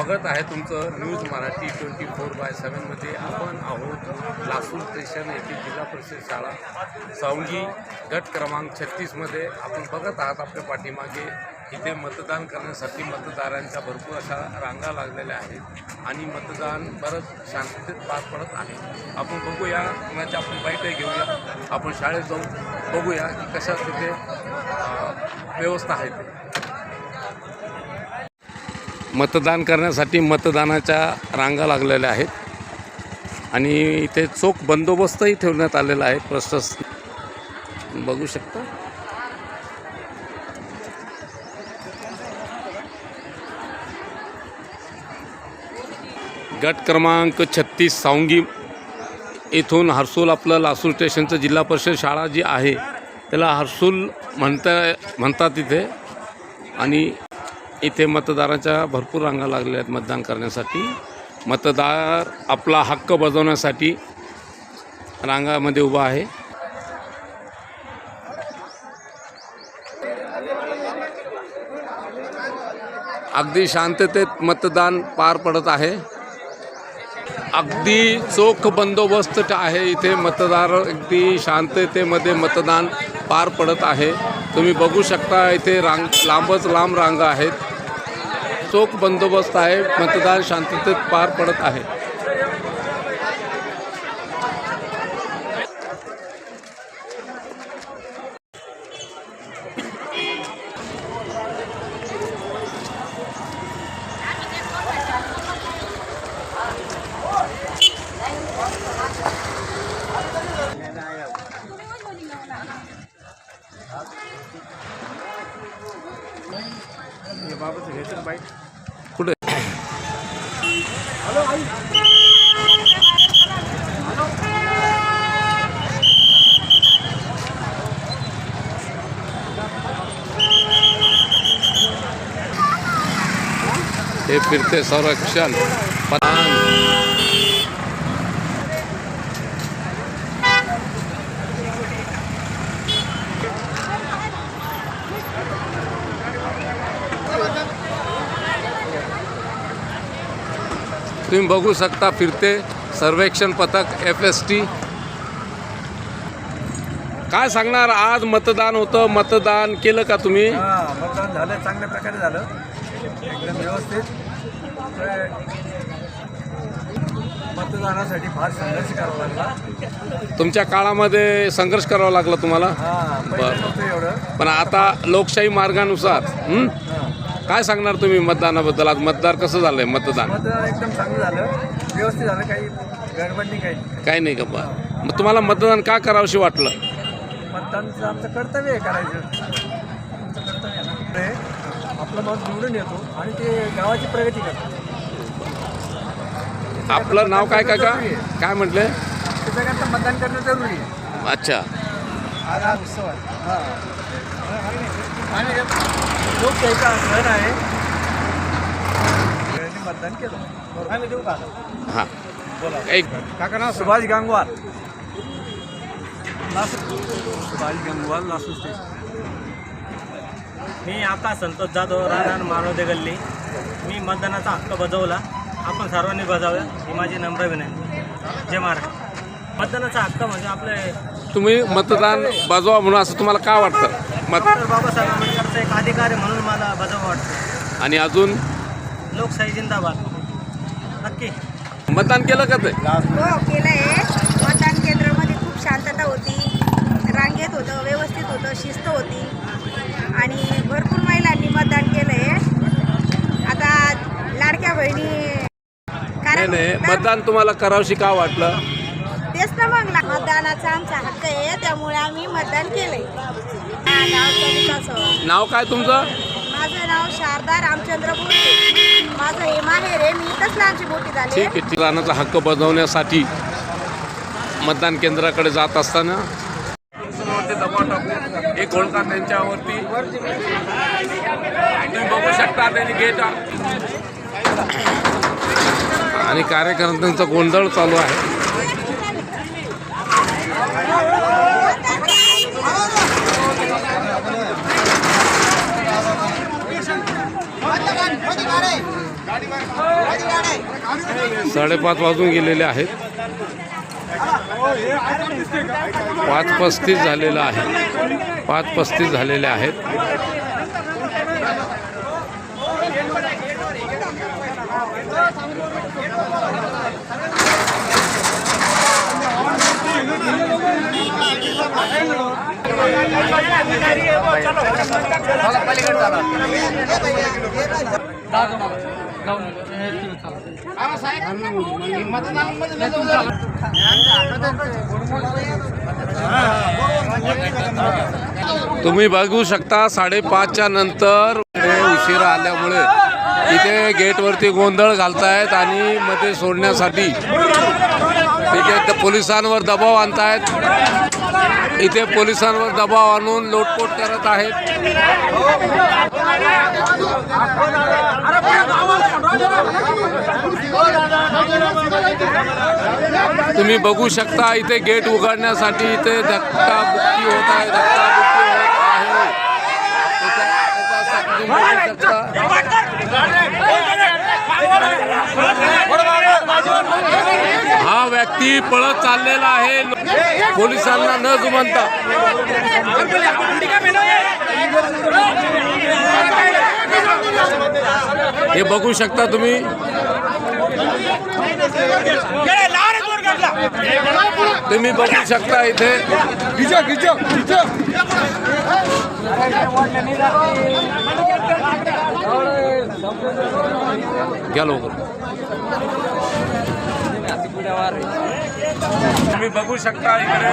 स्वागत आहे तुमचं न्यूज मराठी 24/7 मध्ये। आपण आहोत लासूर स्टेशन येथे जिल्हा परिषद शाळा सावंगी गट क्रमांक 36 मध्ये। आपण बघत आहात आपल्या पाठीमागे इथे मतदान करण्यासाठी मतदारांच्या भरपूर अशा रांगा लागलेल्या आहेत आणि मतदान बरंच शांततेत पार पडत आहे। आपण बघूया, कोणाची आपण बाईटही घेऊया, आपण शाळेत जाऊन बघूया की कशा तिथे व्यवस्था आहे ते। मतदान करण्यासाठी मतदानाच्या रांगा लागलेल्या आहेत आणि इथे चोख बंदोबस्तही ठेवण्यात आलेला आहे। प्रशासन बघू शकता। गट क्रमांक 36 सावंगी इथून हर्सूल आपलं लासूर स्टेशनचं जिल्हा परिषद शाळा जी आहे त्याला हर्सूल म्हणतात इथे। आणि इथे मतदारांच्या भरपूर रांगा लागलेल्या आहेत मतदान करण्यासाठी। मतदार आपला हक्क बजावण्यासाठी रांगामध्ये उभा आहे। अगदी शांततेत मतदान पार पडत आहे। अगदी चोख बंदोबस्त आहे इथे। मतदार अगदी शांततेमध्ये मतदान पार पडत आहे। तुम्ही बघू शकता इथे लांबच लांब रांगा आहेत। चोख बंदोबस्त आहे। मतदान शांततेत पार पडत आहे। कुठे हे फिरते संरक्षण तुम्ही बघू शकता। फिरते सर्वेक्षण पथक FST। काय सांगणार, आज मतदान होतं, मतदान केलं का तुम्ही? मतदान झालं, चांगल्या प्रकारे झालं, एकदम व्यवस्थित। मतदानासाठी फार संघर्ष करावा लागला। तुमच्या काळामध्ये संघर्ष करावा लागला तुम्हाला? बरं, एवढं पण आता लोकशाही मार्गानुसार काय सांगणार तुम्ही मतदानाबद्दल? आज मतदान कसं झालंय? मतदान एकदम चांगलं झालं, व्यवस्थित झालं, काही गडबड नाही, काही नाही का? मग तुम्हाला मतदान का करावंशी वाटलं? मतदानचं आमचं कर्तव्य आहे करायचं। आमचं कर्तव्य आहे, आपला माणूस निवडून येतो आणि ते गावाची प्रगती करतो। आपलं नाव काय काका? काय म्हटले? त्याच्याकरता मतदान करणं जरुरी आहे। अच्छा, हा उत्सव आहे। आणि लोकशाहीचा सण आहे, मतदान केलं। आम्ही देऊ का? हां, एक काका नाव सुभाष गंगवाल, सुभाष गंगवाल, लासूर स्टेशन। मी आकाश संतोष जाधव, राहणार मानवदे गल्ली। मी मतदानाचा हक्क बजावला, आपण सर्वांनी बजावूया ही माझी नम्र विनंती। जय महाराष्ट्र। मतदानाचा हक्क म्हणजे आपले, तुम्ही मतदान बजावा म्हणून असं तुम्हाला काय वाटतं? डॉक्टर बाबासाहेब आंबेडकरचा एक अधिकार आहे म्हणून मला बजाव वाटतं। आणि अजून लोकशाही जिंदाबाद। नक्की मतदान केलं का ते? हो, केलं आहे। मतदान केंद्रामध्ये खूप शांतता होती, रांगेत होतं, व्यवस्थित होतं, शिस्त होती आणि भरपूर महिलांनी मतदान केलं आहे। आता लाडक्या बहिणी नाही, मतदान तुम्हाला करावंशी का वाटलं? तेच ना, मग मतदानाचा आमचा हक्क आहे, त्यामुळे आम्ही मतदान केलंय। नाव काय तुमचं? माझं नाव शारदा रामचंद्र बोलते। माझं हे माहेर आहे, मी इथंच लहानची मोठी झाली। ठीक आहे। मतदानाचा हक्क बजावण्यासाठी मतदान केंद्राकडे जात असताना दबाव टाकून एक गोळकार त्यांच्यावरती तुम्ही बघू शकता, त्यांनी गेट आणि कार्यकर्त्यांचा गोंधळ चालू आहे। गाडी 5:30 वाजून गेलेले आहेत. 5:35 झालेलं आहे. 5:35 झालेले आहेत. तुम्ही बघू शकता 5:30च्या नंतर उशिरा आल्यामुळे इथे गेटवरती गोंधळ घालतायत आणि मध्ये सोडण्यासाठी इथे पोलिसांवर दबाव आणतायत. इथे पोलिसांवर दबाव आणून लोटपोट करत आहेत. तुम्ही बघू शकता इथे गेट उघडण्यासाठी इथे धक्काबुक्की होत आहे. धक्काबुक्की होत आहे. तुम्ही बघू शकता. हा व्यक्ती पळत चाललेला आहे पोलिसांना न जुमानता. हे बघू शकता तुम्ही. तुम्ही बघू शकता इथे घ्या लवकर. तुम्ही बघू शकता इकडे